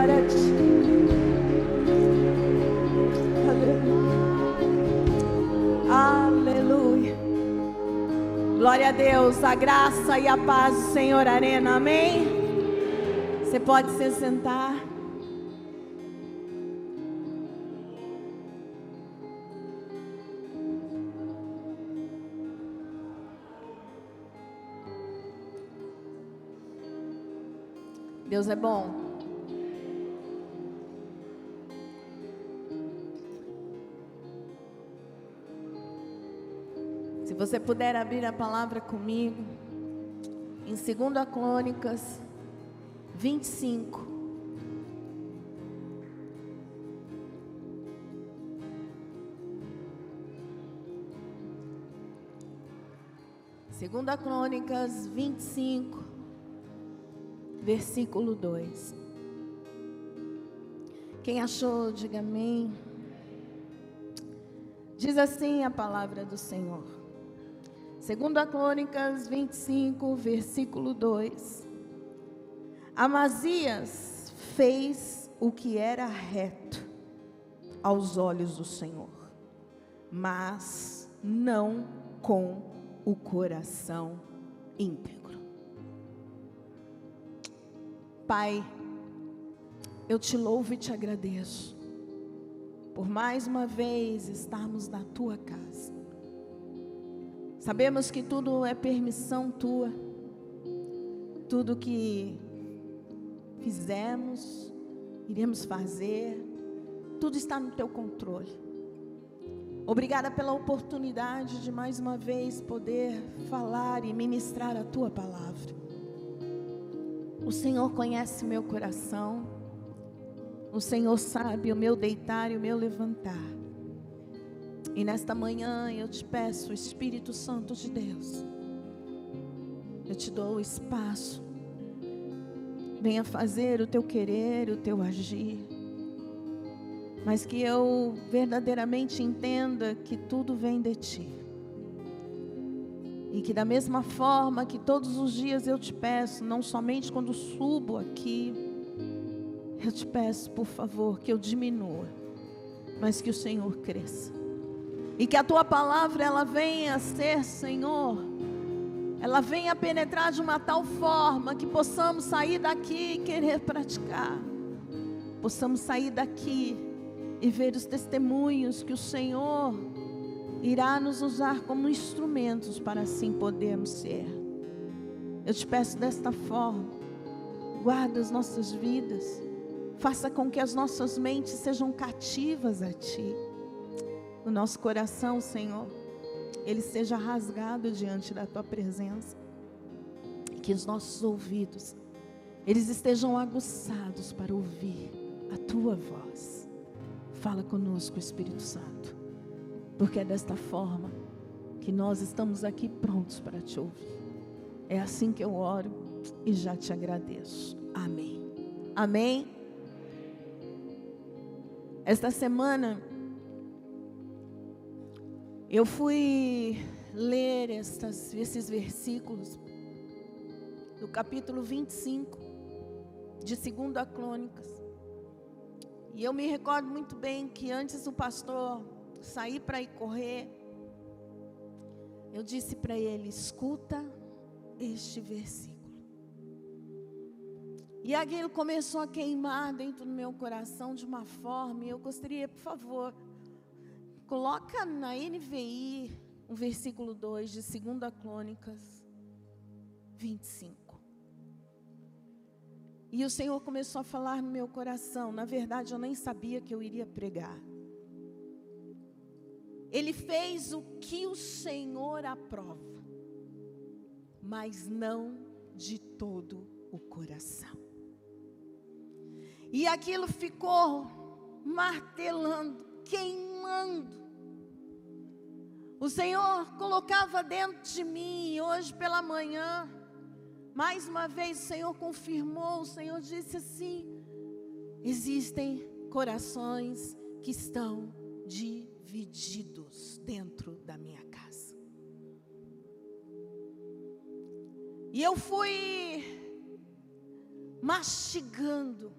glória a ti. Aleluia. Glória a Deus, a graça e a paz do Senhor Arena, amém? Você pode se sentar. Deus é bom. Se você puder abrir a palavra comigo, em 2 Crônicas 25. Segunda Crônicas 25, versículo 2. Quem achou, diga amém. Diz assim a palavra do Senhor. 2 Crônicas 25, versículo 2. Amazias fez o que era reto aos olhos do Senhor, mas não com o coração íntegro. Pai, eu te louvo e te agradeço por mais uma vez estarmos na tua casa. Sabemos que tudo é permissão tua, tudo que fizemos, iremos fazer, tudo está no teu controle. Obrigada pela oportunidade de mais uma vez poder falar e ministrar a tua palavra. O Senhor conhece meu coração, o Senhor sabe o meu deitar e o meu levantar. E nesta manhã eu te peço, Espírito Santo de Deus, eu te dou o espaço, venha fazer o teu querer, o teu agir, mas que eu verdadeiramente entenda que tudo vem de ti. E que da mesma forma que todos os dias eu te peço, não somente quando subo aqui, eu te peço, por favor, que eu diminua, mas que o Senhor cresça. E que a tua palavra, ela venha a ser, Senhor, ela venha a penetrar de uma tal forma que possamos sair daqui e querer praticar. Possamos sair daqui e ver os testemunhos que o Senhor irá nos usar como instrumentos para assim podermos ser. Eu te peço desta forma, guarda as nossas vidas, faça com que as nossas mentes sejam cativas a ti. O nosso coração, Senhor, ele seja rasgado diante da tua presença. Que os nossos ouvidos, eles estejam aguçados para ouvir a tua voz. Fala conosco, Espírito Santo, porque é desta forma que nós estamos aqui prontos para te ouvir. É assim que eu oro e já te agradeço. Amém. Amém. Esta semana eu fui ler esses versículos do capítulo 25 de 2 Crônicas. E eu me recordo muito bem que antes do pastor sair para ir correr, eu disse para ele: escuta este versículo. E aquilo começou a queimar dentro do meu coração de uma forma, e eu gostaria, por favor, coloca na NVI o versículo 2 de 2 Crônicas 25. E o Senhor começou a falar no meu coração. Na verdade, eu nem sabia que eu iria pregar. Ele fez o que o Senhor aprova, mas não de todo o coração. E aquilo ficou martelando, queimando. O Senhor colocava dentro de mim, e hoje pela manhã, mais uma vez o Senhor confirmou, o Senhor disse assim: existem corações que estão divididos dentro da minha casa. E eu fui mastigando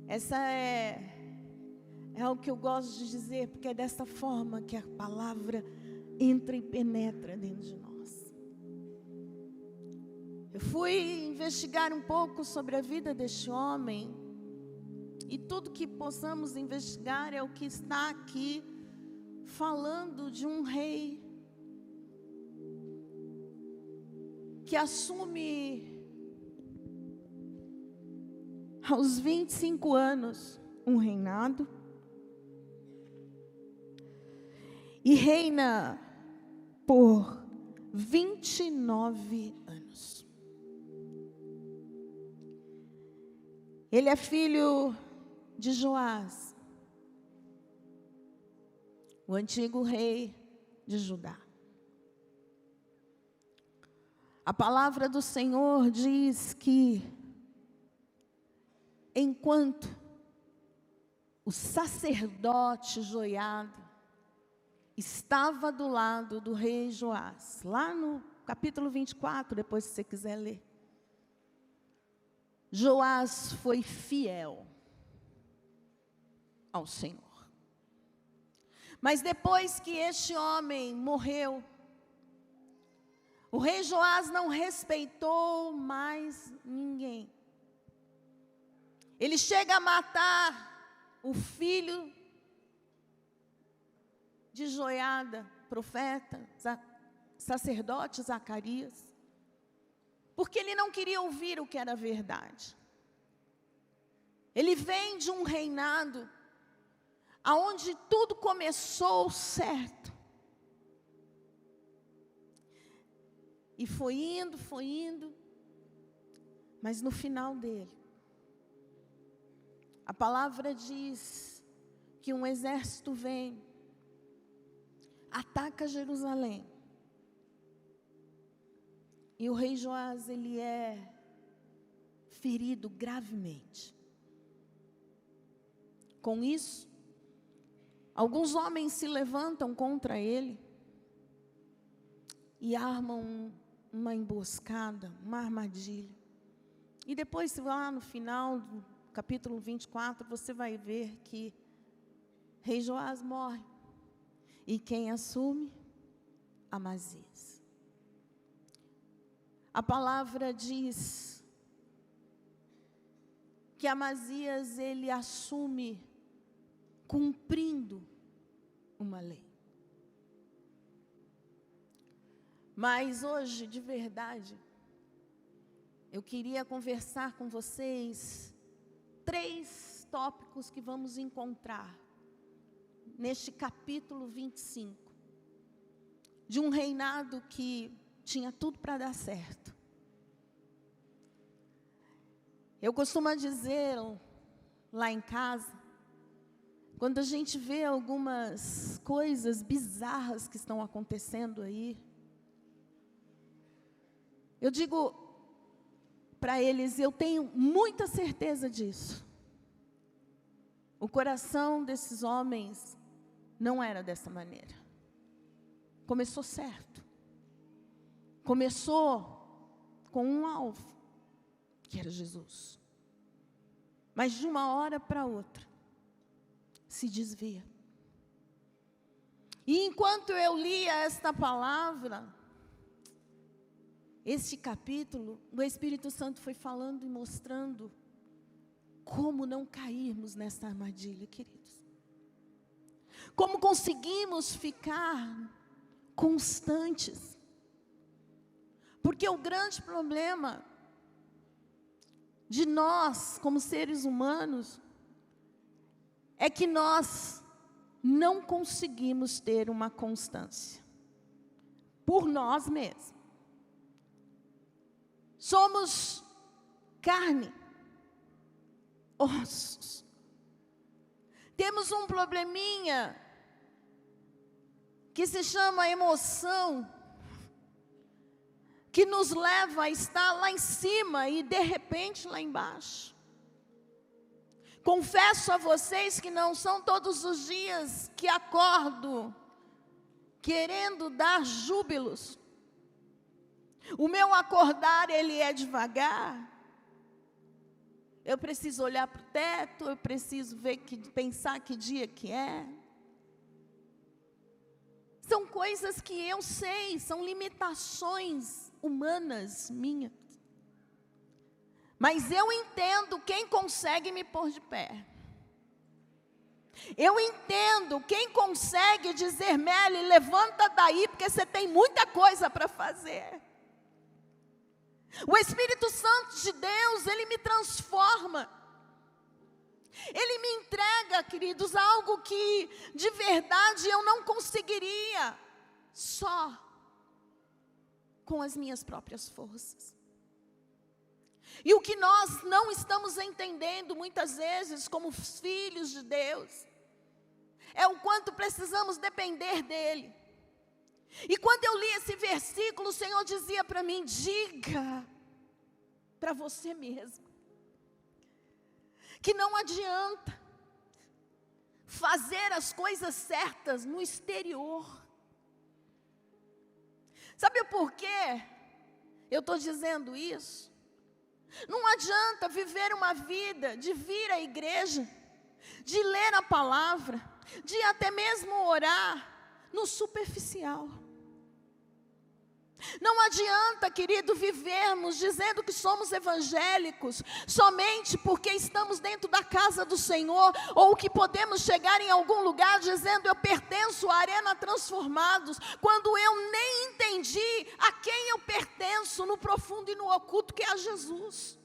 Essa é algo que eu gosto de dizer, porque é dessa forma que a palavra entra e penetra dentro de nós. Eu fui investigar um pouco sobre a vida deste homem, e tudo que possamos investigar é o que está aqui, falando de um rei que assume aos 25 anos um reinado e reina por 29 anos. Ele é filho de Joás, o antigo rei de Judá. A palavra do Senhor diz que enquanto o sacerdote Joiada estava do lado do rei Joás, lá no capítulo 24, depois se você quiser ler, Joás foi fiel ao Senhor. Mas depois que este homem morreu, o rei Joás não respeitou mais ninguém. Ele chega a matar o filho de Joiada, profeta, sacerdote Zacarias, porque ele não queria ouvir o que era verdade. Ele vem de um reinado aonde tudo começou certo. E foi indo, mas no final dele, a palavra diz que um exército vem, ataca Jerusalém, e o rei Joás, ele é ferido gravemente. Com isso, alguns homens se levantam contra ele e armam uma emboscada, uma armadilha. E depois, lá no final do capítulo 24, você vai ver que rei Joás morre. E quem assume? Amazias. A palavra diz que Amazias, ele assume cumprindo uma lei. Mas hoje, de verdade, eu queria conversar com vocês 3 tópicos que vamos encontrar neste capítulo 25, de um reinado que tinha tudo para dar certo. Eu costumo dizer lá em casa, quando a gente vê algumas coisas bizarras que estão acontecendo aí, eu digo para eles, eu tenho muita certeza disso. O coração desses homens não era dessa maneira. Começou certo. Começou com um alvo, que era Jesus. Mas de uma hora para outra, se desvia. E enquanto eu lia esta palavra, este capítulo, o Espírito Santo foi falando e mostrando como não cairmos nessa armadilha, queridos. Como conseguimos ficar constantes. Porque o grande problema de nós, como seres humanos, é que nós não conseguimos ter uma constância por nós mesmos. Somos carne, ossos. Temos um probleminha que se chama emoção, que nos leva a estar lá em cima e de repente lá embaixo. Confesso a vocês que não são todos os dias que acordo querendo dar júbilos. O meu acordar, ele é devagar. eu preciso olhar para o teto, eu preciso pensar que dia que é. São coisas que eu sei, são limitações humanas minhas. Mas eu entendo quem consegue me pôr de pé. Eu entendo quem consegue dizer, Meli, levanta daí, porque você tem muita coisa para fazer. O Espírito Santo de Deus, Ele me transforma. Ele me entrega, queridos, algo que de verdade eu não conseguiria só com as minhas próprias forças. E o que nós não estamos entendendo muitas vezes como filhos de Deus é o quanto precisamos depender dEle. E quando eu li esse versículo, o Senhor dizia para mim, diga para você mesmo, que não adianta fazer as coisas certas no exterior. Sabe por quê eu estou dizendo isso? Não adianta viver uma vida de vir à igreja, de ler a palavra, de até mesmo orar no superficial. Não adianta, querido, vivermos dizendo que somos evangélicos somente porque estamos dentro da casa do Senhor, ou que podemos chegar em algum lugar dizendo eu pertenço à Arena Transformados, quando eu nem entendi a quem eu pertenço no profundo e no oculto, que é a Jesus.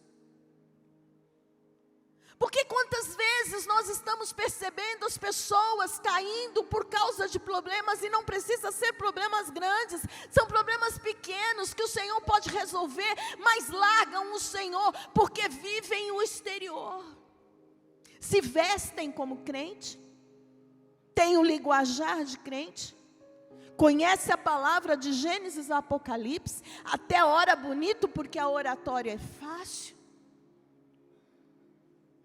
Porque quantas vezes nós estamos percebendo as pessoas caindo por causa de problemas, e não precisa ser problemas grandes, são problemas pequenos que o Senhor pode resolver, mas largam o Senhor porque vivem o exterior, se vestem como crente, têm o linguajar de crente, conhece a palavra de Gênesis a Apocalipse, até ora bonito porque a oratória é fácil.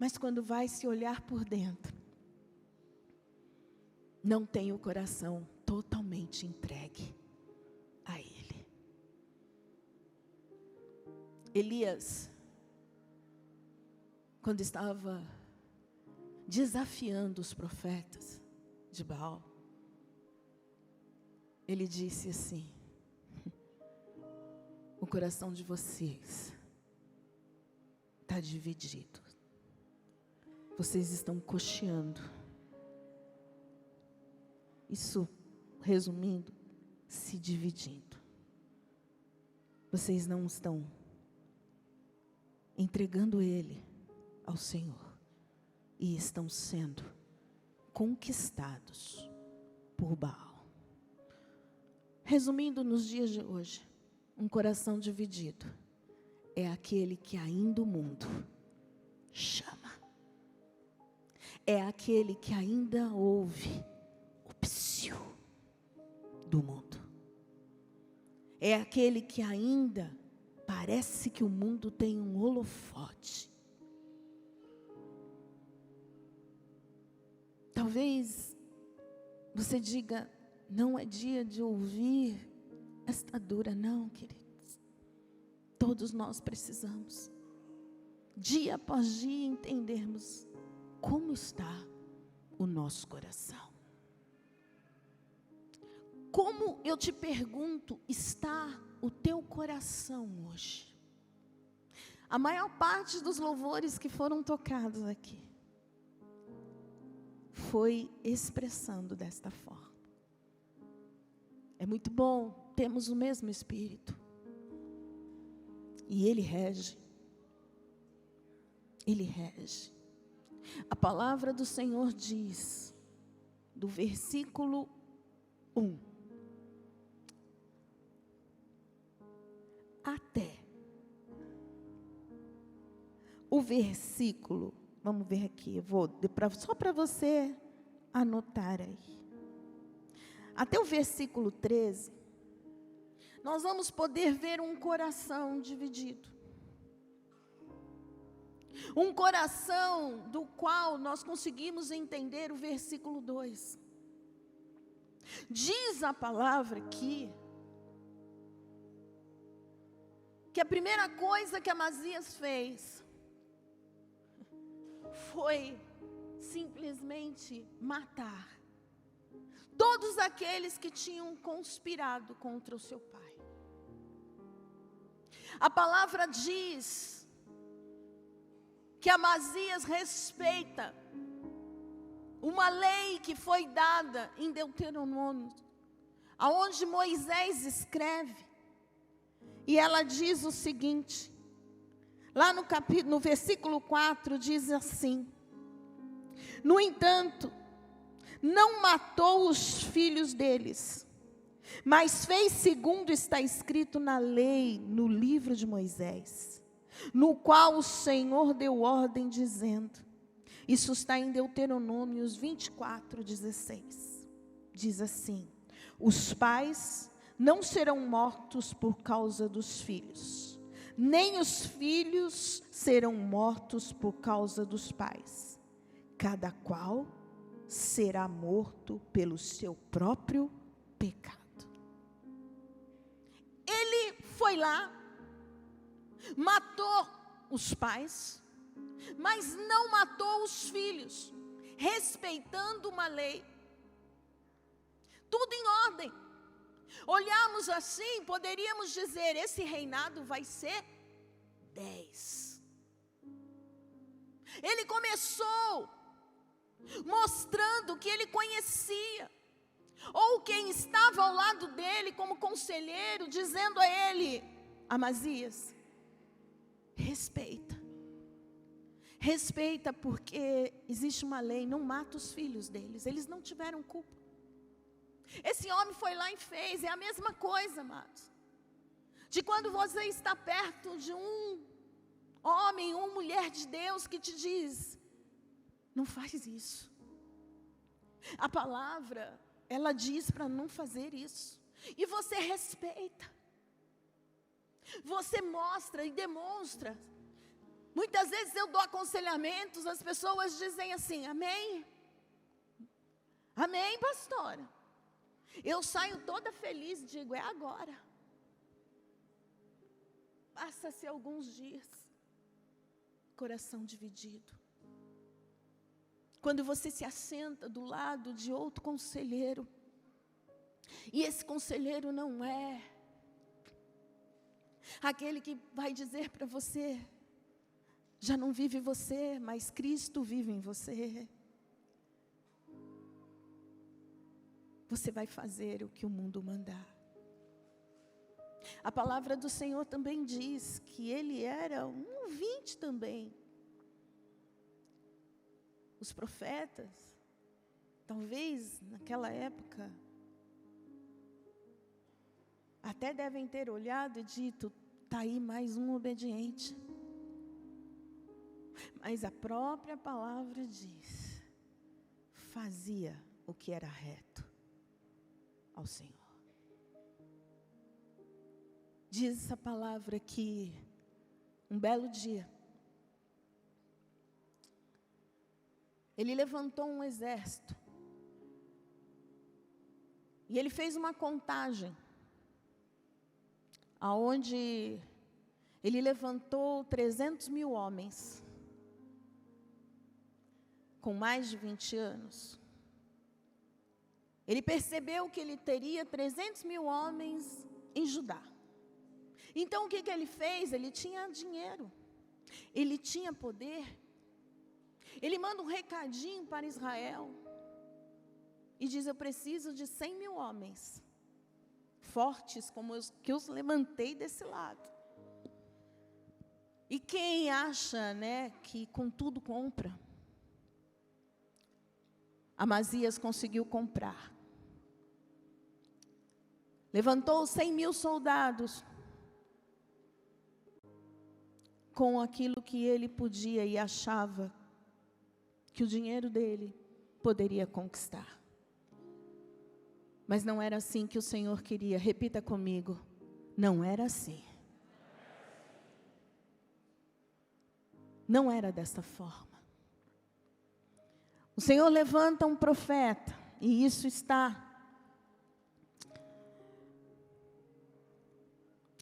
Mas quando vai se olhar por dentro, não tem o coração totalmente entregue a Ele. Elias, quando estava desafiando os profetas de Baal, ele disse assim, o coração de vocês está dividido. Vocês estão cocheando. Isso, resumindo, se dividindo. Vocês não estão entregando Ele ao Senhor. E estão sendo conquistados por Baal. Resumindo, nos dias de hoje, um coração dividido é aquele que ainda o mundo chama. É aquele que ainda ouve o psiu do mundo. É aquele que ainda parece que o mundo tem um holofote. Talvez você diga, não é dia de ouvir esta dura, não, queridos. Todos nós precisamos, dia após dia, entendermos como está o nosso coração. Como, eu te pergunto, está o teu coração hoje? A maior parte dos louvores que foram tocados aqui foi expressando desta forma. É muito bom, temos o mesmo Espírito. E Ele rege. Ele rege. A palavra do Senhor diz, do versículo 1, até o versículo, vamos ver aqui, eu vou só para você anotar aí. Até o versículo 13, nós vamos poder ver um coração dividido. Um coração do qual nós conseguimos entender o versículo 2. Diz a palavra aqui, que a primeira coisa que Amazias fez, foi simplesmente matar todos aqueles que tinham conspirado contra o seu pai. A palavra diz que Amazias respeita uma lei que foi dada em Deuteronômio, aonde Moisés escreve, e ela diz o seguinte, lá no versículo 4 diz assim: no entanto, não matou os filhos deles, mas fez segundo está escrito na lei, no livro de Moisés, no qual o Senhor deu ordem dizendo, isso está em Deuteronômios 24:16, diz assim: os pais não serão mortos por causa dos filhos, nem os filhos serão mortos por causa dos pais, cada qual será morto pelo seu próprio pecado. Ele foi lá, matou os pais, mas não matou os filhos, respeitando uma lei, tudo em ordem. Olhamos assim, poderíamos dizer, esse reinado vai ser 10. Ele começou mostrando que ele conhecia, ou quem estava ao lado dele como conselheiro, dizendo a ele: Amazias, respeita, porque existe uma lei, não mata os filhos deles, eles não tiveram culpa. Esse homem foi lá e fez. É a mesma coisa, amados, de quando você está perto de um homem, uma mulher de Deus que te diz: não faz isso. A palavra, ela diz para não fazer isso, e você respeita, você mostra e demonstra. Muitas vezes eu dou aconselhamentos, as pessoas dizem assim: amém, amém, pastora. Eu saio toda feliz e digo: é agora. Passa-se alguns dias, coração dividido. Quando você se assenta do lado de outro conselheiro, e esse conselheiro não é aquele que vai dizer para você: já não vive você, mas Cristo vive em você. Você vai fazer o que o mundo mandar. A palavra do Senhor também diz que ele era um ouvinte também. Os profetas, talvez naquela época, até devem ter olhado e dito: está aí mais um obediente. Mas a própria palavra diz: fazia o que era reto ao Senhor. Diz essa palavra que um belo dia ele levantou um exército e ele fez uma contagem aonde ele levantou 300.000 homens com mais de 20 anos. Ele percebeu que ele teria 300.000 homens em Judá. Então o que ele fez? Ele tinha dinheiro, ele tinha poder. Ele manda um recadinho para Israel e diz: eu preciso de 100.000 homens fortes como os que eu levantei desse lado. E quem acha, que com tudo compra? Amazias conseguiu comprar. Levantou 100.000 soldados com aquilo que ele podia e achava que o dinheiro dele poderia conquistar. Mas não era assim que o Senhor queria. Repita comigo: não era assim. Não era dessa forma. O Senhor levanta um profeta, e isso está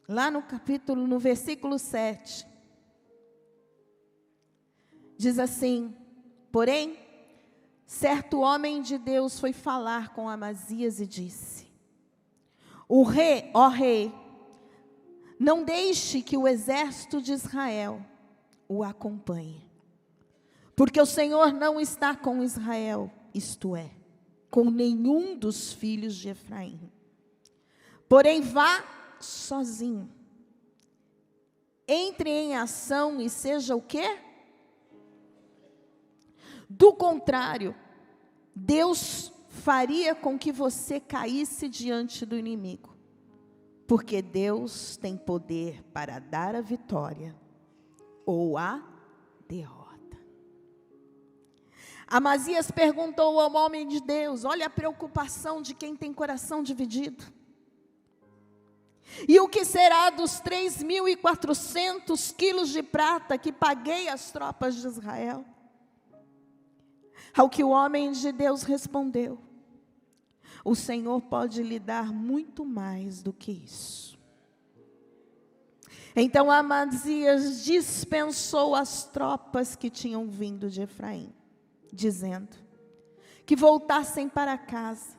lá no versículo 7. Diz assim: porém, certo homem de Deus foi falar com Amazias e disse: ó rei, não deixe que o exército de Israel o acompanhe, porque o Senhor não está com Israel, isto é, com nenhum dos filhos de Efraim. Porém, vá sozinho, entre em ação e seja o quê? Do contrário, Deus faria com que você caísse diante do inimigo, porque Deus tem poder para dar a vitória ou a derrota. Amazias perguntou ao homem de Deus, olha a preocupação de quem tem coração dividido: e o que será dos 3.400 quilos de prata que paguei às tropas de Israel? Ao que o homem de Deus respondeu: o Senhor pode lhe dar muito mais do que isso. Então Amazias dispensou as tropas que tinham vindo de Efraim, dizendo que voltassem para casa.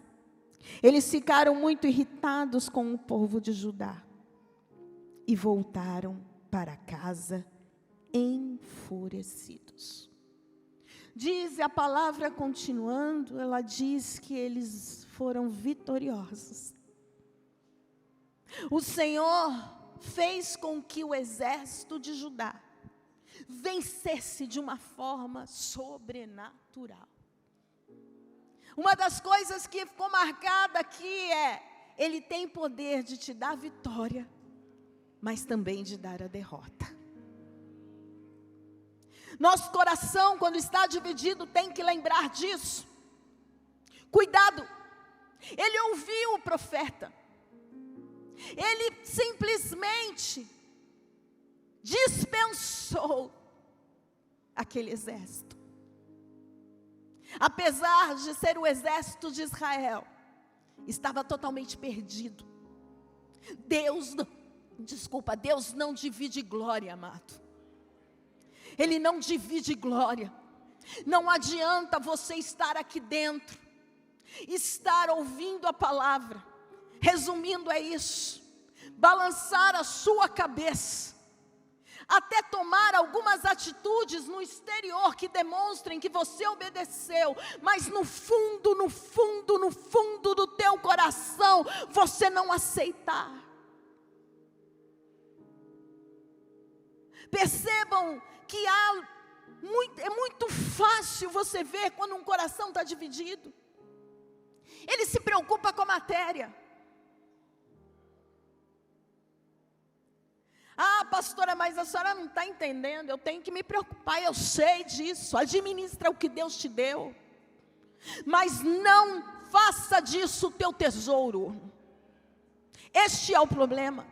Eles ficaram muito irritados com o povo de Judá e voltaram para casa enfurecidos. Diz a palavra continuando, ela diz que eles foram vitoriosos. O Senhor fez com que o exército de Judá vencesse de uma forma sobrenatural. Uma das coisas que ficou marcada aqui é: Ele tem poder de te dar vitória, mas também de dar a derrota. Nosso coração, quando está dividido, tem que lembrar disso. Cuidado. Ele ouviu o profeta. Ele simplesmente dispensou aquele exército. Apesar de ser o exército de Israel, estava totalmente perdido. Deus não divide glória, amado. Ele não divide glória. Não adianta você estar aqui dentro, estar ouvindo a palavra. Resumindo, é isso: balançar a sua cabeça, até tomar algumas atitudes no exterior que demonstrem que você obedeceu, mas no fundo do teu coração, você não aceitar. Percebam que é muito fácil você ver quando um coração está dividido. Ele se preocupa com a matéria. Ah, pastora, mas a senhora não está entendendo. Eu tenho que me preocupar, eu sei disso. Administra o que Deus te deu, mas não faça disso o teu tesouro. Este é o problema.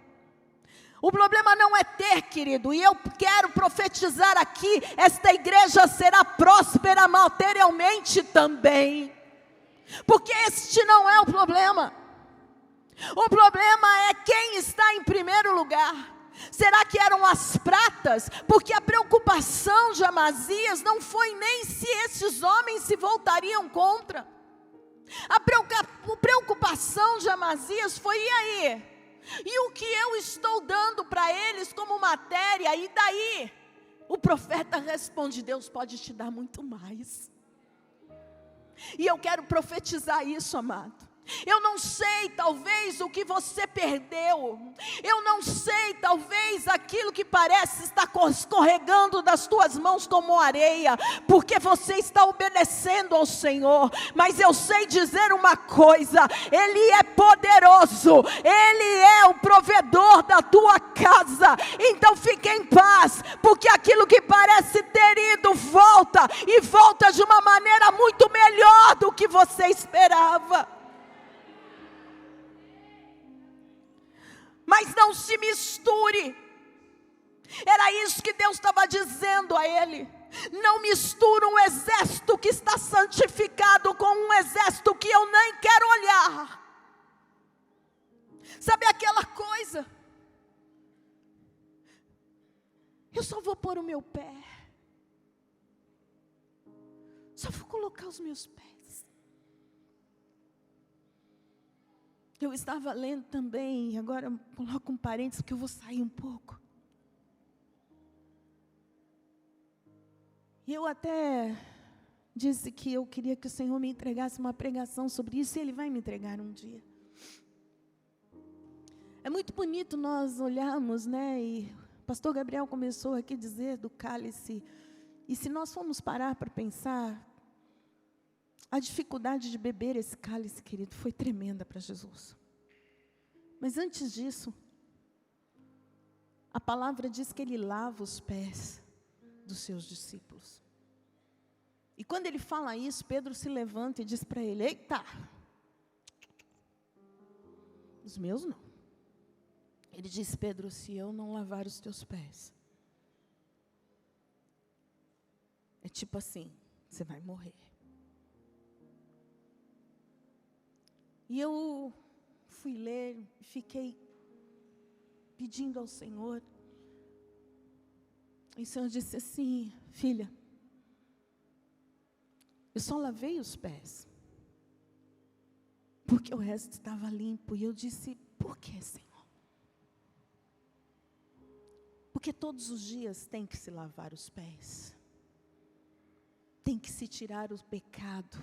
O problema não é ter, querido, e eu quero profetizar aqui: esta igreja será próspera materialmente também, porque este não é o problema. O problema é quem está em primeiro lugar. Será que eram as pratas? Porque a preocupação de Amazias não foi nem se esses homens se voltariam contra. A preocupação de Amazias foi: e aí? E o que eu estou dando para eles como matéria? E daí? O profeta responde: Deus pode te dar muito mais. E eu quero profetizar isso, amado. Eu não sei, talvez, o que você perdeu. Eu não sei, talvez, aquilo que parece estar escorregando das tuas mãos como areia, porque você está obedecendo ao Senhor. Mas eu sei dizer uma coisa: Ele é poderoso, Ele é o provedor da tua casa. Então fique em paz, porque aquilo que parece ter ido, volta, e volta de uma maneira muito melhor do que você esperava. Mas não se misture. Era isso que Deus estava dizendo a ele: não misture um exército que está santificado com um exército que eu nem quero olhar. Sabe aquela coisa? Eu só vou pôr o meu pé. Só vou colocar os meus pés. Eu estava lendo também, agora coloco um parênteses que eu vou sair um pouco. E eu até disse que eu queria que o Senhor me entregasse uma pregação sobre isso, e Ele vai me entregar um dia. É muito bonito nós olharmos, né, e o pastor Gabriel começou aqui a dizer do cálice, e se nós formos parar para pensar, a dificuldade de beber esse cálice, querido, foi tremenda para Jesus. Mas antes disso, a palavra diz que Ele lava os pés dos seus discípulos. E quando Ele fala isso, Pedro se levanta e diz para Ele: eita, os meus não. Ele diz: Pedro, se eu não lavar os teus pés, é tipo assim, você vai morrer. E eu fui ler, fiquei pedindo ao Senhor. E o Senhor disse assim: filha, eu só lavei os pés, porque o resto estava limpo. E eu disse: por que, Senhor? Porque todos os dias tem que se lavar os pés, tem que se tirar o pecado,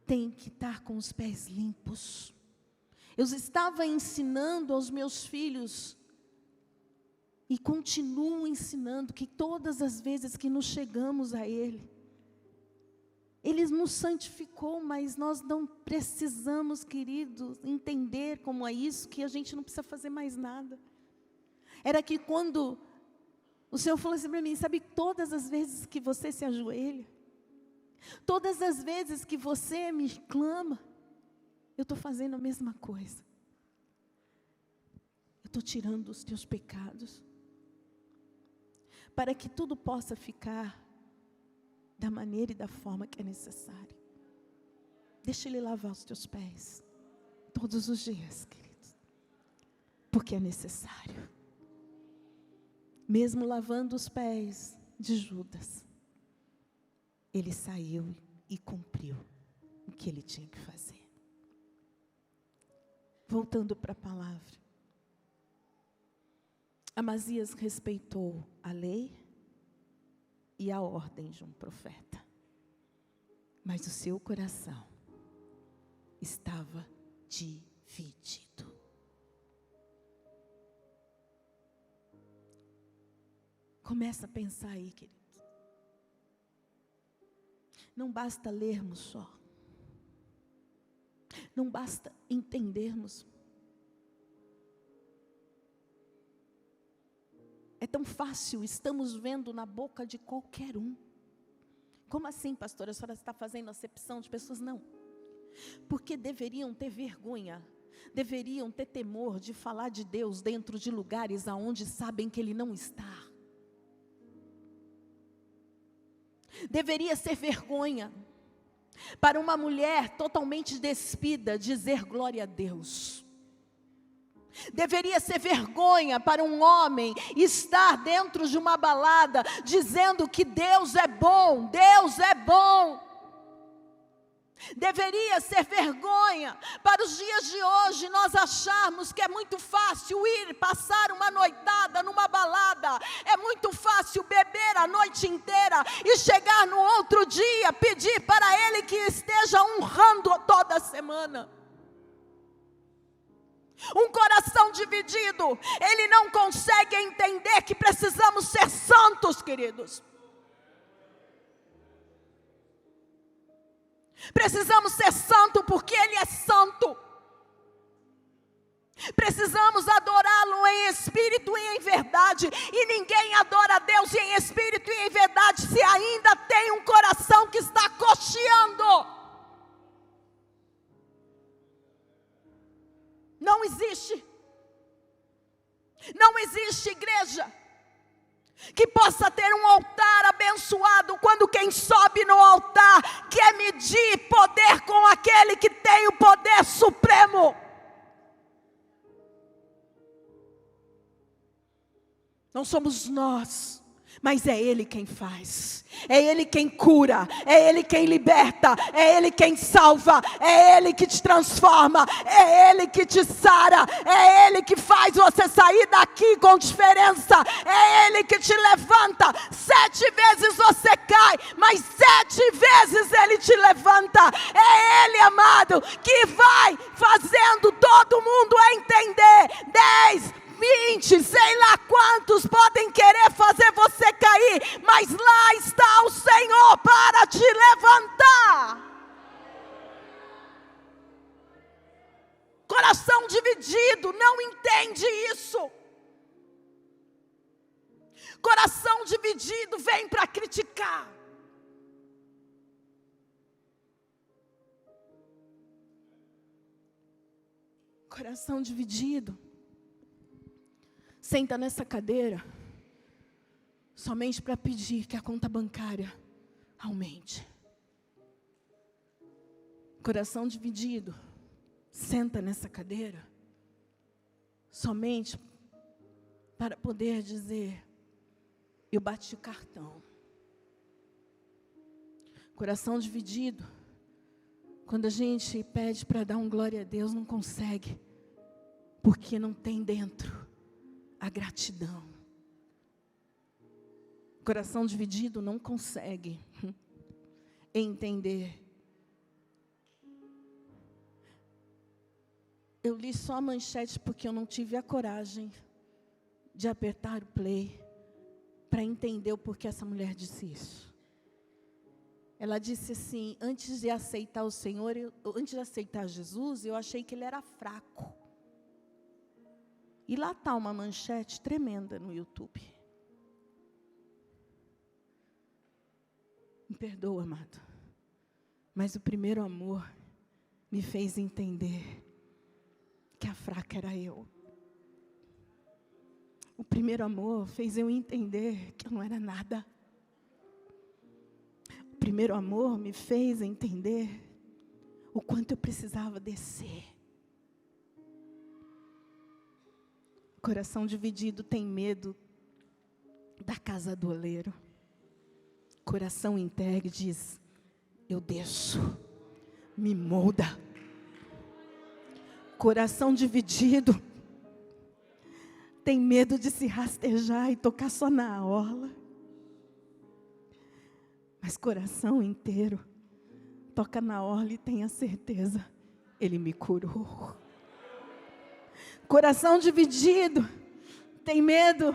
tem que estar com os pés limpos. Eu estava ensinando aos meus filhos, e continuo ensinando, que todas as vezes que nos chegamos a Ele, Ele nos santificou, mas nós não precisamos, queridos, entender como é isso, que a gente não precisa fazer mais nada. Era que quando o Senhor falou assim para mim: sabe, todas as vezes que você se ajoelha, todas as vezes que você me clama, eu estou fazendo a mesma coisa. Eu estou tirando os teus pecados, para que tudo possa ficar da maneira e da forma que é necessária. Deixa Ele lavar os teus pés, todos os dias, queridos, porque é necessário. Mesmo lavando os pés de Judas, Ele saiu e cumpriu o que Ele tinha que fazer. Voltando para a palavra, Amazias respeitou a lei e a ordem de um profeta, mas o seu coração estava dividido. Começa a pensar aí, queridos. Não basta lermos só, não basta entendermos. É tão fácil, estamos vendo na boca de qualquer um. Como assim, pastora? A senhora está fazendo acepção de pessoas? Não. Porque deveriam ter vergonha, deveriam ter temor de falar de Deus dentro de lugares aonde sabem que Ele não está. Deveria ser vergonha para uma mulher totalmente despida dizer glória a Deus. Deveria ser vergonha para um homem estar dentro de uma balada dizendo que Deus é bom, Deus é bom. Deveria ser vergonha para os dias de hoje nós acharmos que é muito fácil ir passar uma noitada numa balada, é muito fácil beber a noite inteira e chegar no outro dia pedir para Ele que esteja honrando toda semana. Um coração dividido, ele não consegue entender que precisamos ser santos, queridos. Precisamos ser santos porque Ele é santo. Precisamos adorá-lo em espírito e em verdade. E ninguém adora a Deus em espírito e em verdade se ainda tem um coração que está cocheando. Não existe igreja que possa ter um altar abençoado, quando quem sobe no altar quer medir poder com aquele que tem o poder supremo. Não somos nós Mas é Ele quem faz, é Ele quem cura, é Ele quem liberta, é Ele quem salva, é Ele que te transforma, é Ele que te sara, é Ele que faz você sair daqui com diferença, é Ele que te levanta. 7 vezes você cai, mas 7 vezes Ele te levanta. É Ele, amado, que vai fazendo todo mundo entender. 10, 20, sei lá quantos podem querer fazer você cair, mas lá está o Senhor para te levantar. Coração dividido não entende isso. Coração dividido vem para criticar. Coração dividido senta nessa cadeira somente para pedir que a conta bancária aumente. Coração dividido senta nessa cadeira somente para poder dizer: eu bati o cartão. Coração dividido, quando a gente pede para dar um glória a Deus, não consegue, porque não tem dentro a gratidão. Coração dividido não consegue entender. Eu li só a manchete porque eu não tive a coragem de apertar o play para entender o porquê essa mulher disse isso. Ela disse assim: antes de aceitar o Senhor, antes de aceitar Jesus, eu achei que ele era fraco. E lá está uma manchete tremenda no YouTube. Me perdoa, amado, mas o primeiro amor me fez entender que a fraca era eu. O primeiro amor fez eu entender que eu não era nada. O primeiro amor me fez entender o quanto eu precisava descer. Coração dividido tem medo da casa do oleiro. Coração entregue diz: eu desço, me molda. Coração dividido tem medo de se rastejar e tocar só na orla. Mas coração inteiro toca na orla e tem a certeza: Ele me curou. Coração dividido tem medo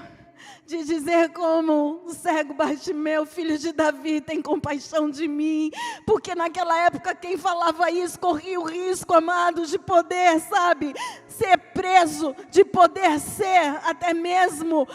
de dizer como o cego Bartimeu, filho de Davi, tem compaixão de mim, porque naquela época quem falava isso corria o risco, amados, de poder, sabe, ser preso, de poder ser até mesmo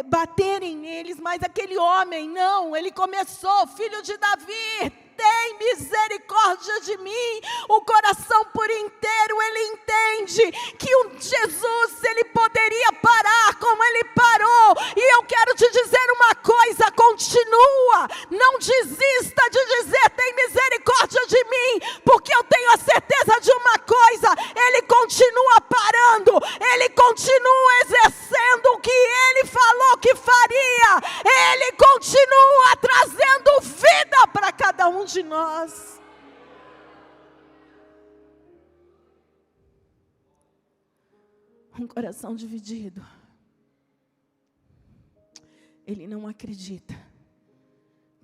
baterem neles, mas aquele homem não, ele começou: filho de Davi, tem misericórdia de mim. O coração por inteiro, ele entende que o Jesus, ele poderia parar como ele parou. E eu quero te dizer uma coisa: continua, não desista de dizer tem misericórdia de mim, porque eu tenho a certeza de uma coisa: ele continua parando, ele continua exercendo o que ele falou que faria, ele continua trazendo vida para cada um de nós. Um coração dividido, ele não acredita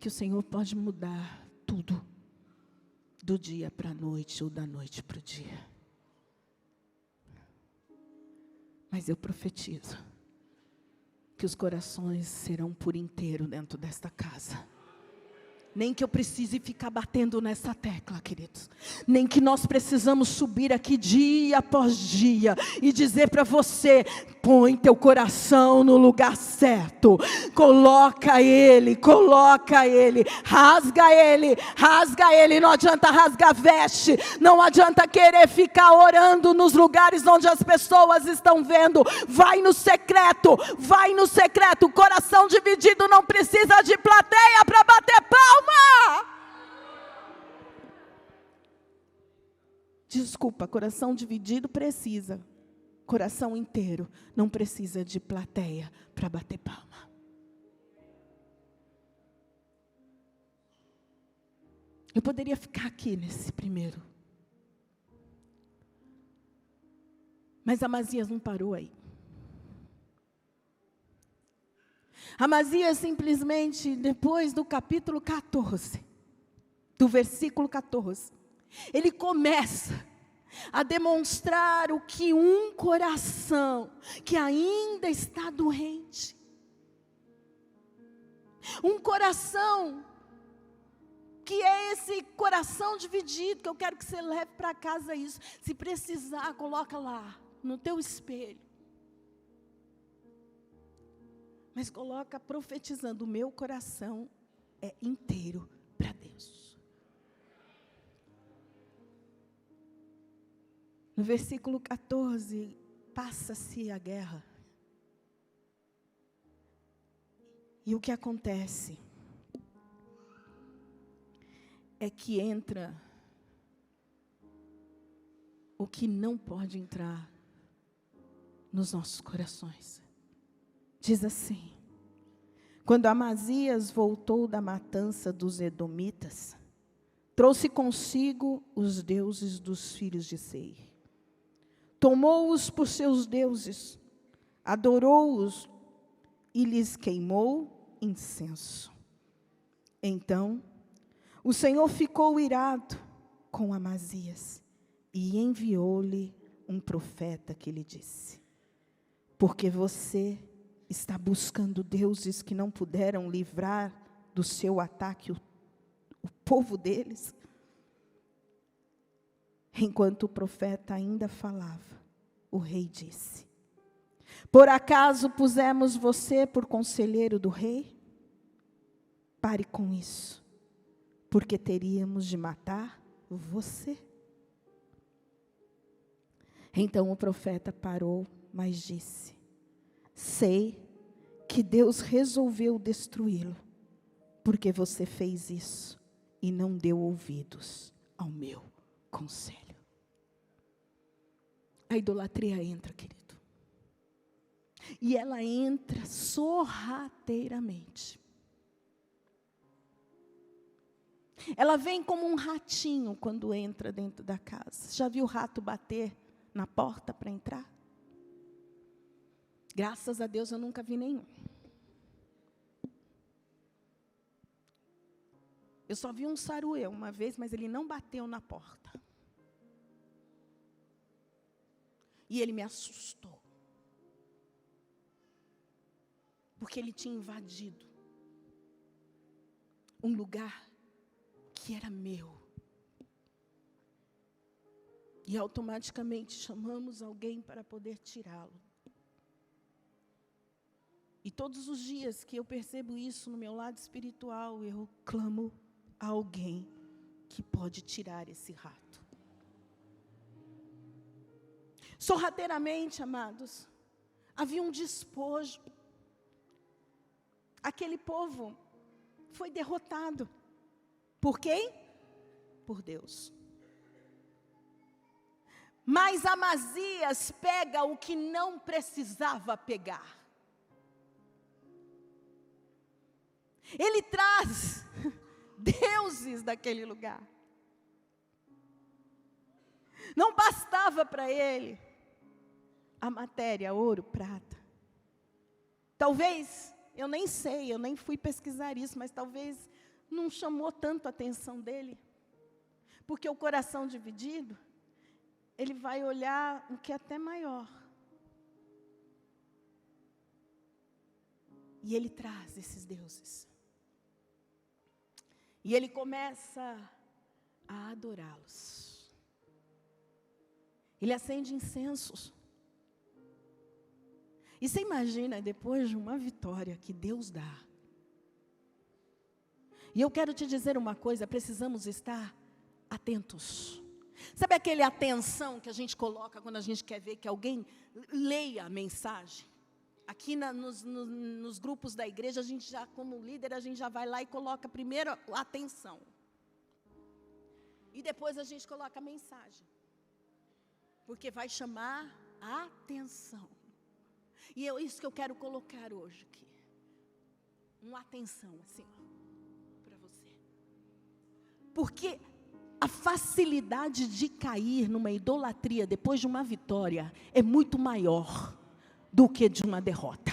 que o Senhor pode mudar tudo do dia para a noite ou da noite para o dia. Mas eu profetizo que os corações serão por inteiro dentro desta casa. Nem que eu precise ficar batendo nessa tecla, queridos. Nem que nós precisamos subir aqui dia após dia e dizer para você: põe teu coração no lugar certo. Coloca ele, rasga ele. Não adianta rasgar veste, não adianta querer ficar orando nos lugares onde as pessoas estão vendo. Vai no secreto. O coração dividido não precisa de plateia para bater palma. Desculpa, coração dividido precisa. coração inteiro não precisa de plateia para bater palma. Eu poderia ficar aqui nesse primeiro. Mas Amazias não parou aí. Amazias simplesmente, depois do capítulo 14, do versículo 14, ele começa a demonstrar o que um coração que ainda está doente, um coração que é esse coração dividido, que eu quero que você leve para casa isso. Se precisar, coloca lá, no teu espelho. Mas coloca profetizando, o meu coração é inteiro para Deus. No versículo 14, passa-se a guerra. E o que acontece é que entra o que não pode entrar nos nossos corações. Diz assim: quando Amazias voltou da matança dos edomitas, trouxe consigo os deuses dos filhos de Seir. Tomou-os por seus deuses, adorou-os e lhes queimou incenso. Então, o Senhor ficou irado com Amazias e enviou-lhe um profeta que lhe disse: porque você está buscando deuses que não puderam livrar do seu ataque o povo deles. Enquanto o profeta ainda falava, o rei disse: por acaso pusemos você por conselheiro do rei? Pare com isso, porque teríamos de matar você. Então o profeta parou, mas disse: sei que Deus resolveu destruí-lo, porque você fez isso e não deu ouvidos ao meu conselho. A idolatria entra, querido. E ela entra sorrateiramente. Ela vem como um ratinho quando entra dentro da casa. Já viu o rato bater na porta para entrar? Graças a Deus eu nunca vi nenhum. Eu só vi um saruê uma vez, mas ele não bateu na porta. E ele me assustou. Porque ele tinha invadido um lugar que era meu. E automaticamente chamamos alguém para poder tirá-lo. E todos os dias que eu percebo isso no meu lado espiritual, eu clamo a alguém que pode tirar esse rato. Sorrateiramente, amados, havia um despojo. Aquele povo foi derrotado. Por quem? Por Deus. Mas Amazias pega o que não precisava pegar. Ele traz deuses daquele lugar. Não bastava para ele a matéria, ouro, prata. Talvez, eu nem sei, eu nem fui pesquisar isso, mas talvez não chamou tanto a atenção dele. Porque o coração dividido, ele vai olhar o que é até maior. E ele traz esses deuses. E ele começa a adorá-los. Ele acende incensos. E você imagina, depois de uma vitória que Deus dá. E eu quero te dizer uma coisa, precisamos estar atentos. Sabe aquele atenção que a gente coloca quando a gente quer ver que alguém leia a mensagem? Aqui nos grupos da igreja, a gente já, como líder, a gente já vai lá e coloca primeiro a atenção. E depois a gente coloca a mensagem. Porque vai chamar atenção. E é isso que eu quero colocar hoje aqui. Uma atenção assim, para você. Porque a facilidade de cair numa idolatria depois de uma vitória é muito maior do que de uma derrota.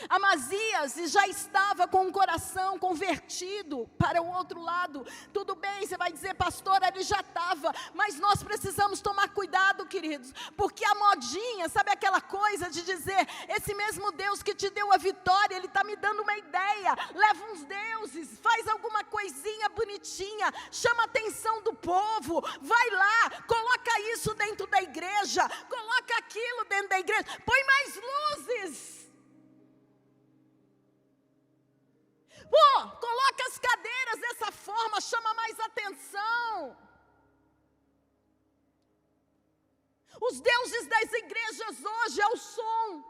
Amazias já estava com o coração convertido para o outro lado. Tudo bem, você vai dizer, pastora, ele já estava. Mas nós precisamos tomar cuidado, queridos. Porque a modinha, sabe aquela coisa de dizer, esse mesmo Deus que te deu a vitória, Ele está me dando uma ideia. Leva uns deuses, faz alguma coisinha bonitinha, chama a atenção do povo. Vai lá, coloca isso dentro da igreja, coloca aquilo dentro da igreja. Põe mais luzes. Coloca as cadeiras dessa forma, chama mais atenção. Os deuses das igrejas hoje é o som.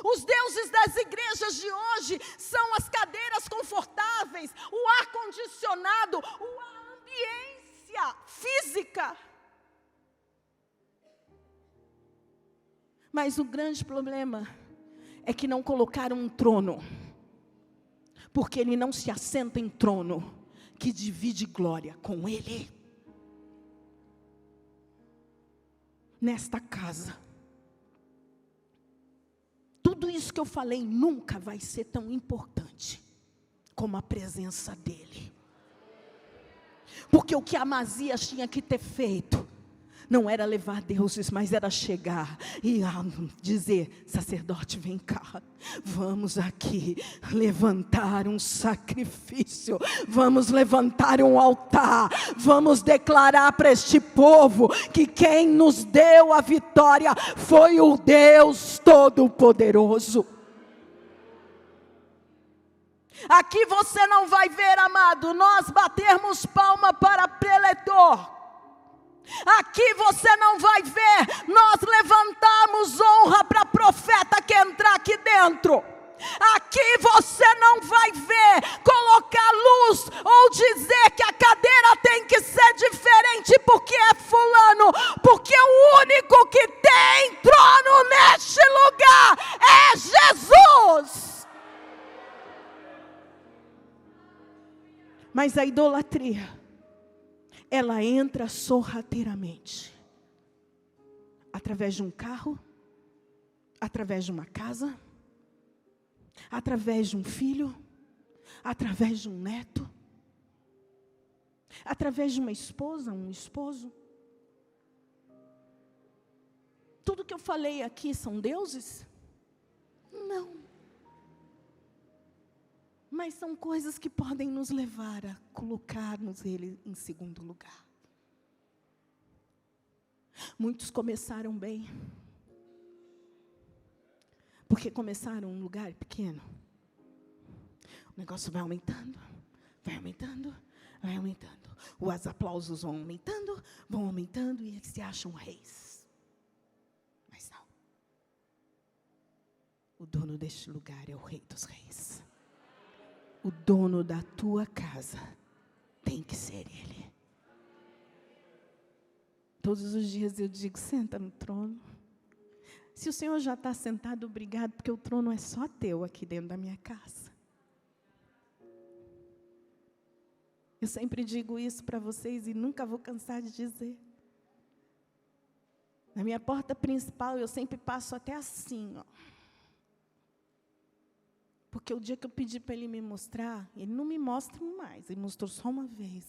Os deuses das igrejas de hoje são as cadeiras confortáveis, o ar-condicionado, a ambiência física. Mas o grande problema é que não colocaram um trono. Porque Ele não se assenta em trono que divide glória com Ele. Nesta casa, tudo isso que eu falei nunca vai ser tão importante como a presença dEle. Porque o que Amazias tinha que ter feito não era levar deuses, mas era chegar e dizer, sacerdote, vem cá, vamos aqui levantar um sacrifício, vamos levantar um altar, vamos declarar para este povo que quem nos deu a vitória foi o Deus Todo-Poderoso. Aqui você não vai ver, amado, nós batermos palma para preletor. Aqui você não vai ver nós levantarmos honra para profeta que entrar aqui dentro. Aqui você não vai ver colocar luz ou dizer que a cadeira tem que ser diferente porque é fulano, porque o único que tem trono neste lugar é Jesus. Mas a idolatria, ela entra sorrateiramente, através de um carro, através de uma casa, através de um filho, através de um neto, através de uma esposa, um esposo. Tudo que eu falei aqui são deuses? Não. Mas são coisas que podem nos levar a colocarmos Ele em segundo lugar. Muitos começaram bem, porque começaram em um lugar pequeno. O negócio vai aumentando, vai aumentando, vai aumentando. Os aplausos vão aumentando e eles se acham reis. Mas não. O dono deste lugar é o Rei dos Reis. O dono da tua casa tem que ser Ele. Todos os dias eu digo, senta no trono. Se o Senhor já está sentado, obrigado, porque o trono é só teu aqui dentro da minha casa. Eu sempre digo isso para vocês e nunca vou cansar de dizer. Na minha porta principal eu sempre passo até assim, ó. Porque o dia que eu pedi para Ele me mostrar, Ele não me mostra mais, Ele mostrou só uma vez.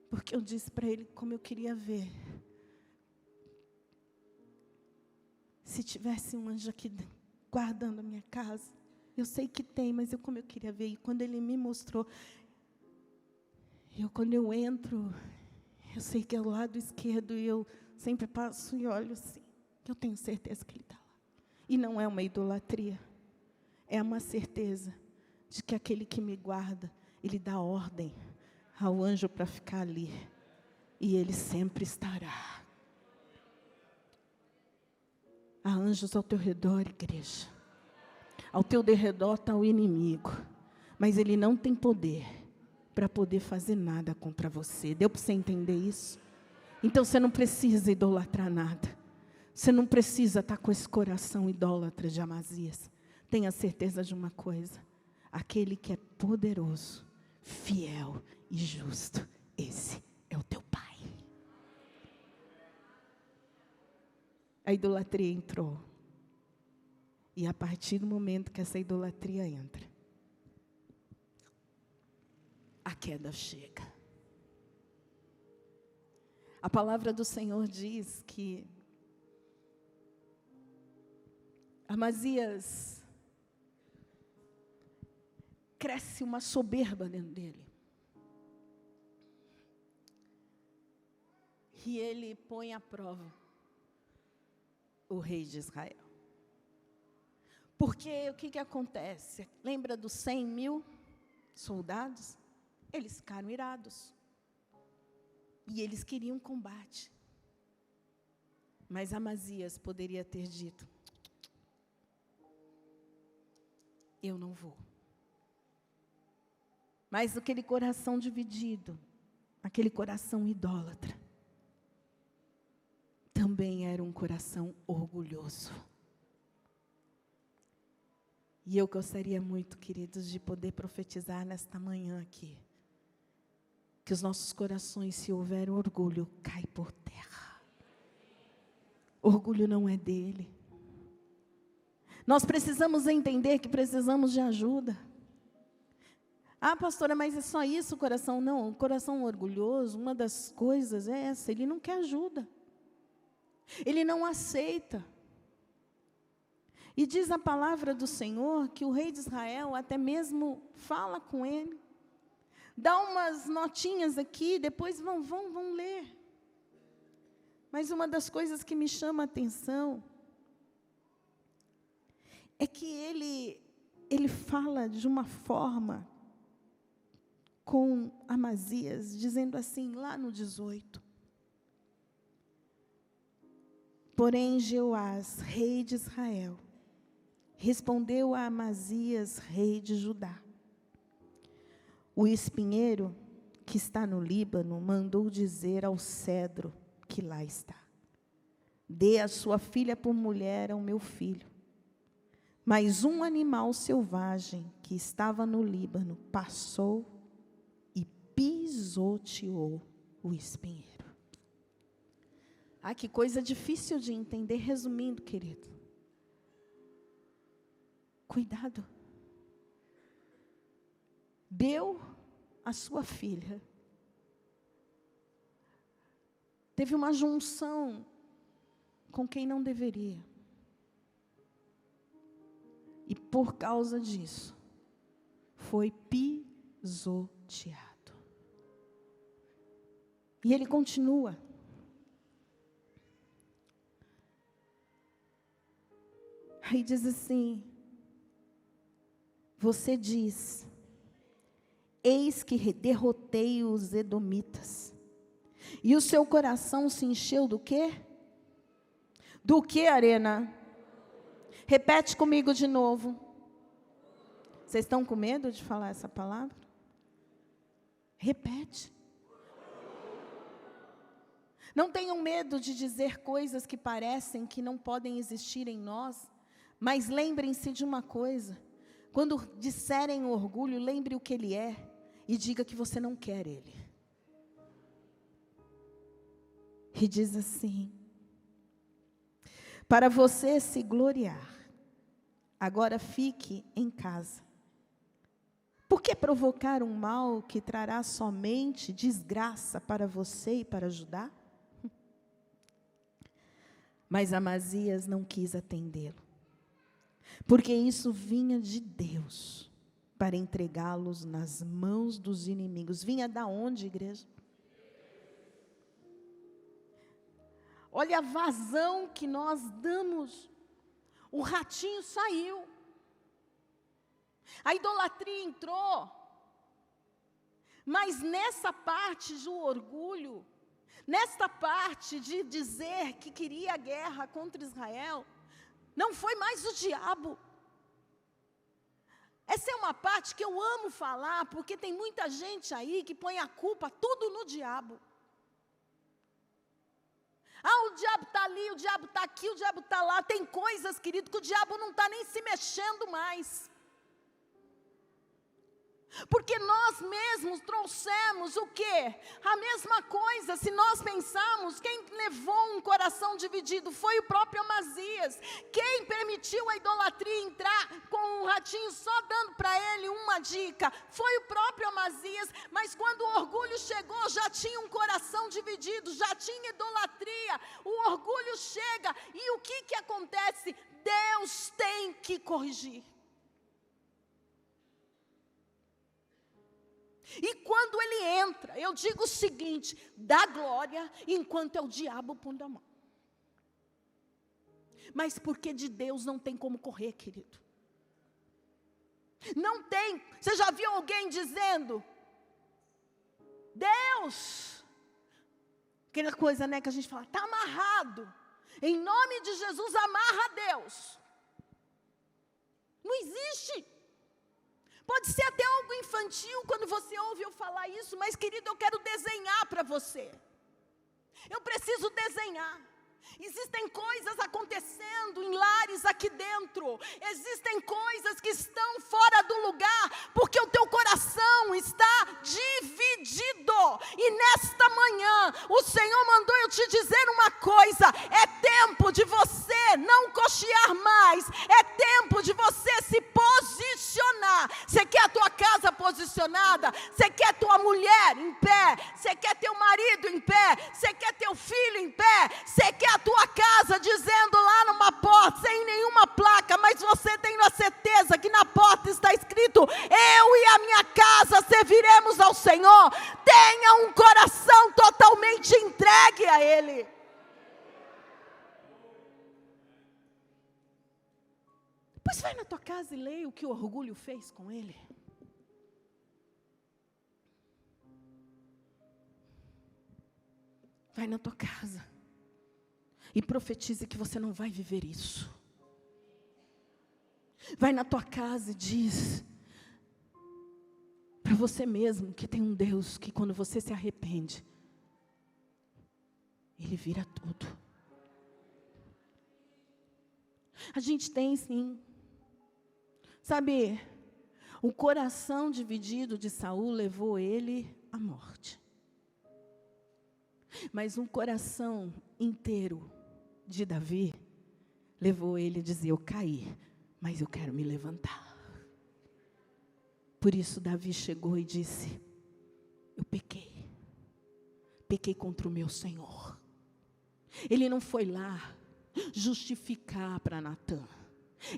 Porque eu disse para Ele como eu queria ver. Se tivesse um anjo aqui guardando a minha casa, eu sei que tem, mas como eu queria ver. E quando Ele me mostrou, quando eu entro, eu sei que é o lado esquerdo, e eu sempre passo e olho assim. Eu tenho certeza que Ele está lá. E não é uma idolatria. É uma certeza de que aquele que me guarda, Ele dá ordem ao anjo para ficar ali. E Ele sempre estará. Há anjos ao teu redor, igreja. Ao teu derredor está o inimigo. Mas ele não tem poder para poder fazer nada contra você. Deu para você entender isso? Então você não precisa idolatrar nada. Você não precisa estar com esse coração idólatra de Amazias. Tenha certeza de uma coisa: aquele que é poderoso, fiel e justo, esse é o teu Pai. A idolatria entrou. E a partir do momento que essa idolatria entra, a queda chega. A palavra do Senhor diz que Amazias cresce uma soberba dentro dele. E ele põe à prova o rei de Israel. Porque o que acontece? Lembra dos 100.000 soldados? Eles ficaram irados. E eles queriam combate. Mas Amazias poderia ter dito: eu não vou. Mas aquele coração dividido, aquele coração idólatra, também era um coração orgulhoso. E eu gostaria muito, queridos, de poder profetizar nesta manhã aqui, que os nossos corações, se houver orgulho, cai por terra. Orgulho não é dele. Nós precisamos entender que precisamos de ajuda. Ah, pastora, mas é só isso o coração? Não, o coração orgulhoso, uma das coisas é essa: ele não quer ajuda. Ele não aceita. E diz a palavra do Senhor que o rei de Israel até mesmo fala com ele. Dá umas notinhas aqui, depois vão ler. Mas uma das coisas que me chama a atenção é que ele fala de uma forma com Amazias, dizendo assim, lá no 18. Porém, Jeoás, rei de Israel, respondeu a Amazias, rei de Judá: o espinheiro que está no Líbano mandou dizer ao cedro que lá está: dê a sua filha por mulher ao meu filho. Mas um animal selvagem que estava no Líbano passou e pisoteou o espinheiro. Ah, que coisa difícil de entender. Resumindo, querido, cuidado. Deu a sua filha. Teve uma junção com quem não deveria. E por causa disso, foi pisoteado. E ele continua. Aí diz assim: você diz: eis que derrotei os edomitas. E o seu coração se encheu do quê? Do que, Arena? Repete comigo de novo. Vocês estão com medo de falar essa palavra? Repete. Não tenham medo de dizer coisas que parecem que não podem existir em nós, mas lembrem-se de uma coisa: quando disserem orgulho, lembre o que ele é e diga que você não quer ele. E diz assim: para você se gloriar, agora fique em casa. Por que provocar um mal que trará somente desgraça para você e para Judá? Mas Amazias não quis atendê-lo, porque isso vinha de Deus, para entregá-los nas mãos dos inimigos. Vinha da onde, igreja? Olha a vazão que nós damos. O ratinho saiu. A idolatria entrou. Mas nessa parte do orgulho, nesta parte de dizer que queria a guerra contra Israel, não foi mais o diabo. Essa é uma parte que eu amo falar, porque tem muita gente aí que põe a culpa tudo no diabo. Ah, o diabo está ali, o diabo está aqui, o diabo está lá. Tem coisas, querido, que o diabo não está nem se mexendo mais. Porque nós mesmos trouxemos o quê? A mesma coisa. Se nós pensarmos, quem levou um coração dividido foi o próprio Amazias. Quem permitiu a idolatria entrar com um ratinho só dando para ele uma dica, foi o próprio Amazias. Mas quando o orgulho chegou, já tinha um coração dividido, já tinha idolatria. O orgulho chega e o que acontece? Deus tem que corrigir. E quando ele entra, eu digo o seguinte: dá glória enquanto é o diabo pondo a mão. Mas porque de Deus não tem como correr, querido. Não tem. Você já viu alguém dizendo: Deus, aquela coisa, né, que a gente fala, está amarrado. Em nome de Jesus, amarra Deus. Não existe. Pode ser até algo infantil quando você ouve eu falar isso, mas querido, eu quero desenhar para você. Eu preciso desenhar. Existem coisas acontecendo em lares aqui dentro. Existem coisas que estão fora do lugar, porque o teu coração está dividido. E nesta manhã, o Senhor mandou eu te dizer uma coisa: é tempo de você não cochear mais. É tempo de você se posicionar. Você quer a tua casa posicionada? Você quer tua mulher em pé? Você quer teu marido em pé? Você quer teu filho em pé? Você quer a tua casa dizendo lá numa porta, sem nenhuma placa, mas você tendo a certeza que na porta está escrito: eu e a minha casa serviremos ao Senhor. Tenha um coração totalmente entregue a Ele. Depois vai na tua casa e leia o que o orgulho fez com ele. Vai na tua casa e profetize que você não vai viver isso. Vai na tua casa e diz para você mesmo que tem um Deus que quando você se arrepende, Ele vira tudo. A gente tem sim. Sabe, o coração dividido de Saul levou ele à morte. Mas um coração inteiro de Davi levou ele a dizer: eu caí, mas eu quero me levantar. Por isso Davi chegou e disse: eu pequei contra o meu Senhor. Ele não foi lá justificar para Natã.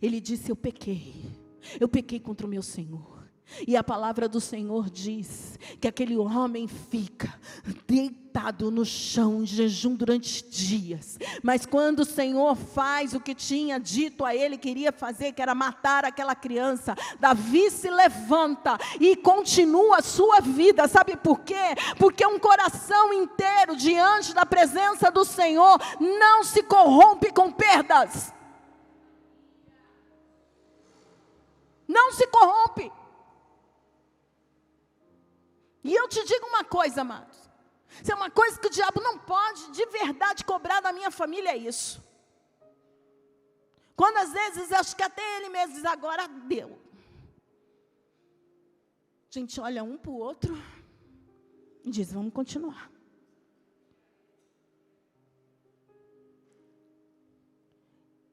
Ele disse: eu pequei contra o meu Senhor. E a palavra do Senhor diz que aquele homem fica deitado no chão em jejum durante dias. Mas quando o Senhor faz o que tinha dito a ele, queria fazer, que era matar aquela criança, Davi se levanta e continua a sua vida. Sabe por quê? Porque um coração inteiro diante da presença do Senhor não se corrompe com perdas. Não se corrompe. E eu te digo uma coisa, amados. Se é uma coisa que o diabo não pode de verdade cobrar da minha família, é isso. Quando às vezes acho que até ele mesmo diz: agora deu. A gente olha um para o outro e diz: vamos continuar.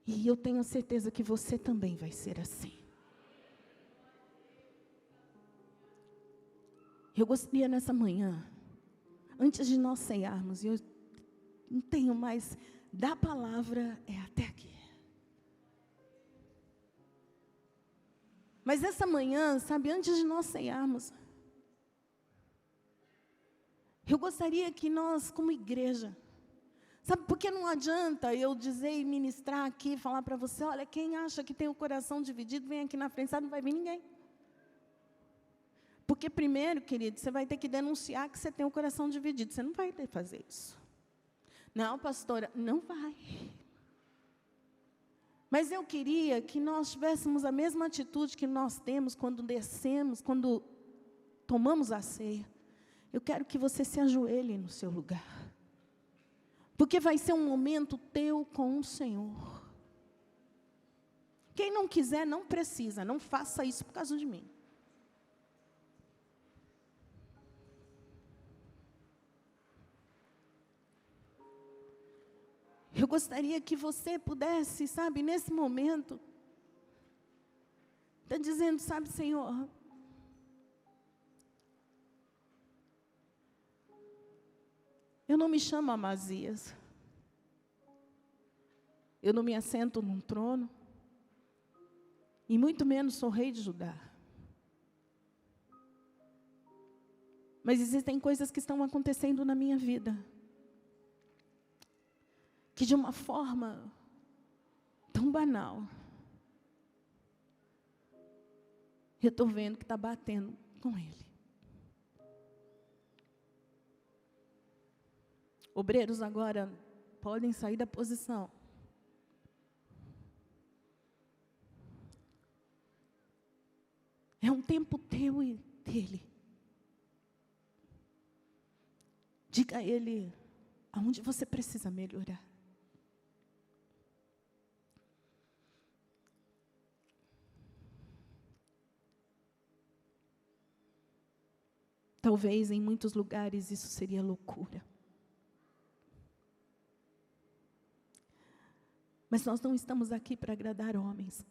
E eu tenho certeza que você também vai ser assim. Eu gostaria nessa manhã, antes de nós cearmos, eu não tenho mais, da palavra é até aqui. Mas essa manhã, sabe, antes de nós cearmos, eu gostaria que nós, como igreja, sabe, porque não adianta eu dizer e ministrar aqui, falar para você: olha, quem acha que tem o coração dividido, vem aqui na frente, sabe, não vai vir ninguém. Porque primeiro, querido, você vai ter que denunciar que você tem o coração dividido. Você não vai ter que fazer isso. Não, pastora, não vai. Mas eu queria que nós tivéssemos a mesma atitude que nós temos quando descemos, quando tomamos a ceia. Eu quero que você se ajoelhe no seu lugar. Porque vai ser um momento teu com o Senhor. Quem não quiser, não precisa, não faça isso por causa de mim. Eu gostaria que você pudesse, sabe, nesse momento, está dizendo, sabe, Senhor, eu não me chamo Amazias, eu não me assento num trono, e muito menos sou rei de Judá. Mas existem coisas que estão acontecendo na minha vida, que de uma forma tão banal, eu estou vendo que está batendo com Ele. Obreiros agora podem sair da posição. É um tempo teu e dele. Diga a Ele aonde você precisa melhorar. Talvez em muitos lugares isso seria loucura. Mas nós não estamos aqui para agradar homens.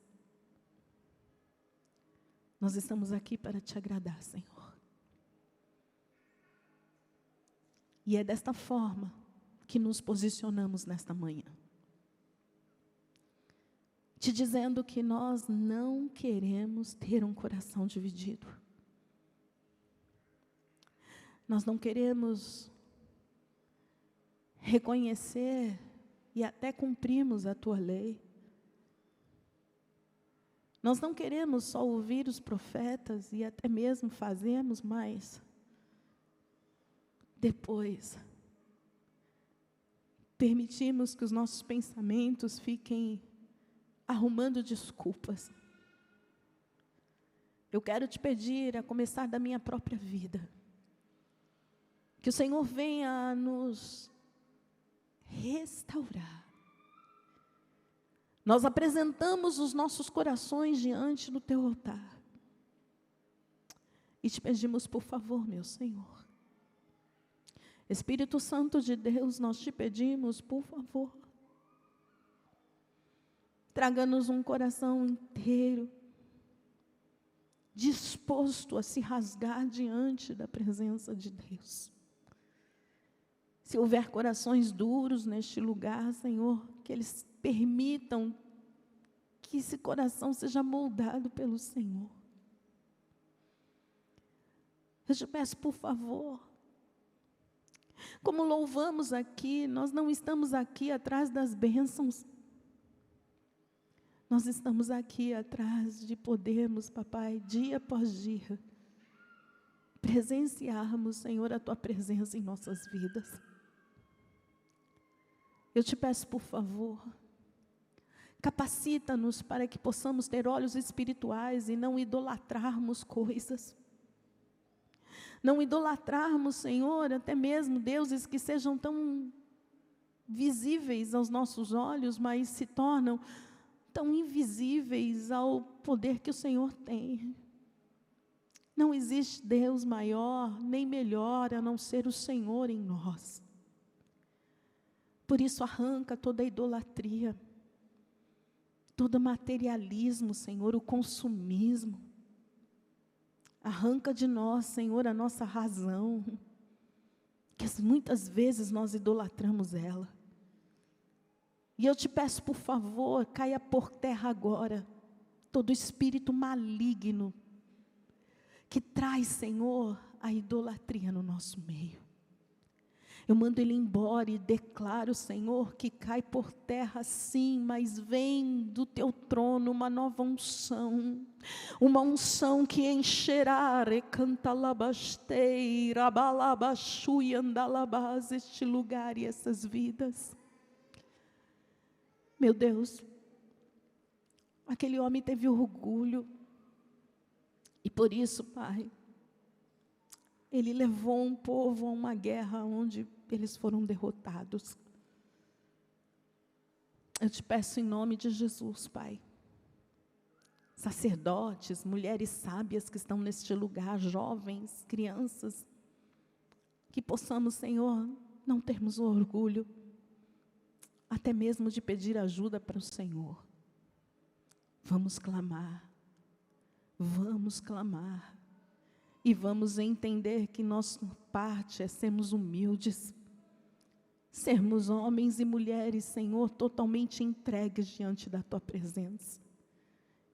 Nós estamos aqui para te agradar, Senhor. E é desta forma que nos posicionamos nesta manhã. Te dizendo que nós não queremos ter um coração dividido. Nós não queremos reconhecer e até cumprirmos a tua lei. Nós não queremos só ouvir os profetas e até mesmo fazemos, mas depois permitimos que os nossos pensamentos fiquem arrumando desculpas. Eu quero te pedir, a começar da minha própria vida, que o Senhor venha nos restaurar. Nós apresentamos os nossos corações diante do teu altar. E te pedimos, por favor, meu Senhor. Espírito Santo de Deus, nós te pedimos, por favor. Traga-nos um coração inteiro, disposto a se rasgar diante da presença de Deus. Se houver corações duros neste lugar, Senhor, que eles permitam que esse coração seja moldado pelo Senhor. Eu te peço, por favor, como louvamos aqui, nós não estamos aqui atrás das bênçãos. Nós estamos aqui atrás de podermos, papai, dia após dia, presenciarmos, Senhor, a tua presença em nossas vidas. Eu te peço, por favor, capacita-nos para que possamos ter olhos espirituais e não idolatrarmos coisas. Não idolatrarmos, Senhor, até mesmo deuses que sejam tão visíveis aos nossos olhos, mas se tornam tão invisíveis ao poder que o Senhor tem. Não existe Deus maior nem melhor a não ser o Senhor em nós. Por isso arranca toda a idolatria, todo materialismo, Senhor, o consumismo. Arranca de nós, Senhor, a nossa razão, que muitas vezes nós idolatramos ela. E eu te peço, por favor, caia por terra agora todo espírito maligno que traz, Senhor, a idolatria no nosso meio. Eu mando ele embora e declaro, Senhor, que cai por terra sim, mas vem do teu trono uma nova unção. Uma unção que encherá, recantalabastei, rabalabashui, andalabás, este lugar e essas vidas. Meu Deus, aquele homem teve orgulho. E por isso, Pai, ele levou um povo a uma guerra onde eles foram derrotados. Eu te peço em nome de Jesus, Pai. Sacerdotes, mulheres sábias que estão neste lugar, jovens, crianças, que possamos, Senhor, não termos o orgulho, até mesmo de pedir ajuda para o Senhor. Vamos clamar, e vamos entender que nossa parte é sermos humildes, sermos homens e mulheres, Senhor, totalmente entregues diante da Tua presença.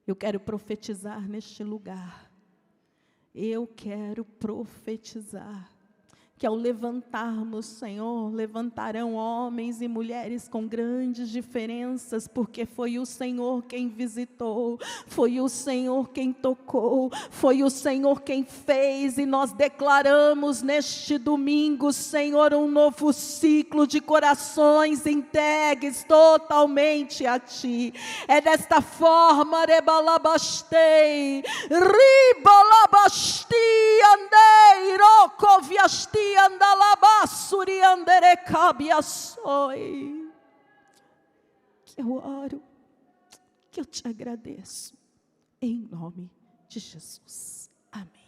Eu quero profetizar neste lugar, eu quero profetizar, que ao levantarmos, Senhor, levantarão homens e mulheres com grandes diferenças, porque foi o Senhor quem visitou, foi o Senhor quem tocou, foi o Senhor quem fez, e nós declaramos neste domingo, Senhor, um novo ciclo de corações entregues totalmente a Ti. É desta forma, rebalabastei, ribalabasti, andei, rocoviasti, andalabassuri, anderecabiaçoi. Que eu oro, que eu te agradeço, em nome de Jesus. Amém.